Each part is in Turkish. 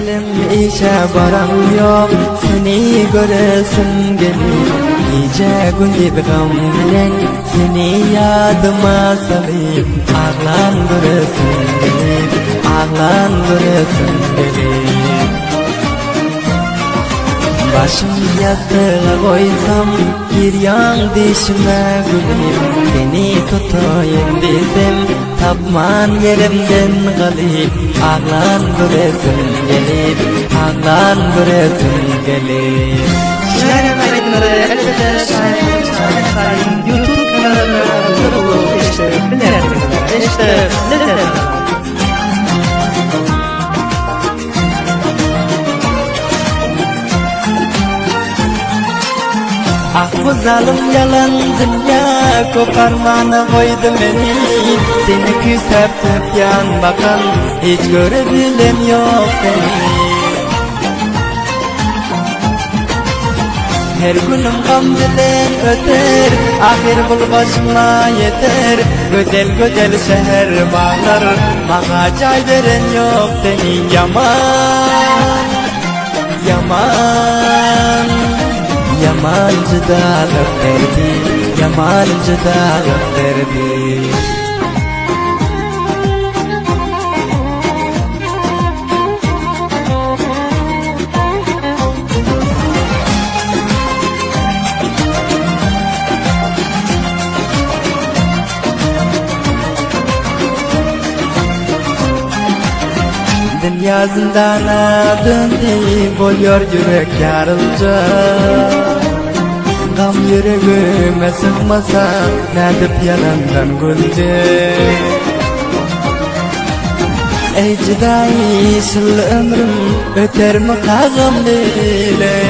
dilim işe baram yok, seni göresim gelir. Nice gün gibi gam bilen seni yadıma salayım. Ağlan göresim gelir, ağlan göresim gelir. Başım yastığa koysam giryan dişime güleyim. Seni tutayım desem tapman yerimden kalayım. Ağlan göresim gelir, ağlan göresim gelir. Şahane kaydları elbette Şahane YouTube kanalına abone olup işte bilersiniz. İşte ne dedim? Ah bu zalim yalan dünya koparmana koydu beni. Seni küsep yan bakan hiç görebilem yok seni. Her günüm gam bilen öter, ahir bul başıma yeter. Güzel güzel şehir bağlar, bana çay veren yok seni. Yaman, yaman, yaman cıdalık derdi, yaman cıdalık derdi. Dünya zindana döndü, boyuyor yürek yarılca. Gam yüreğime sıkmasa, nedip yalandan gülce. Ey cidai şıl ömrüm, öter mi kağım lile.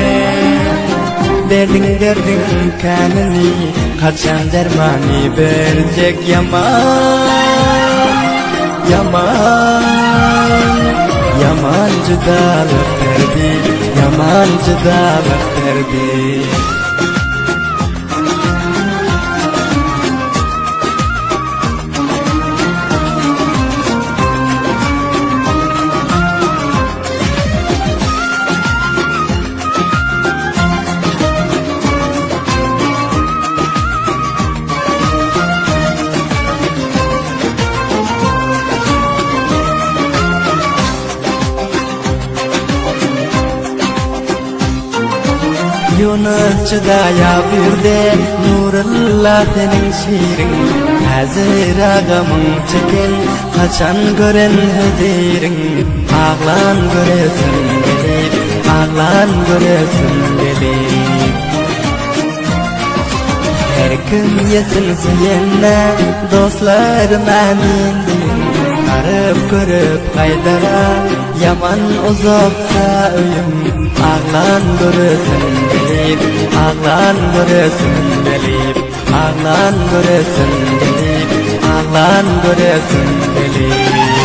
Derdin kanını, kaçan dermani verecek. Yaman, yaman, yaman cıdalık derdi, yaman cıdalık derdi. Yunusçıda yağbirde Nurullah senin şiirin. Hazır ağamın çeken kaçan gören hedirin. Ağlan göresin gelir, ağlan göresin gelir. Her gün yesin seyenle dostlarım emindim. Arıp görüp kaydara yaman uzaksa öyüm. Ağlan göresin gelir, ağlan göresin gelir. Ağlan göresin gelir, ağlan göresin gelir.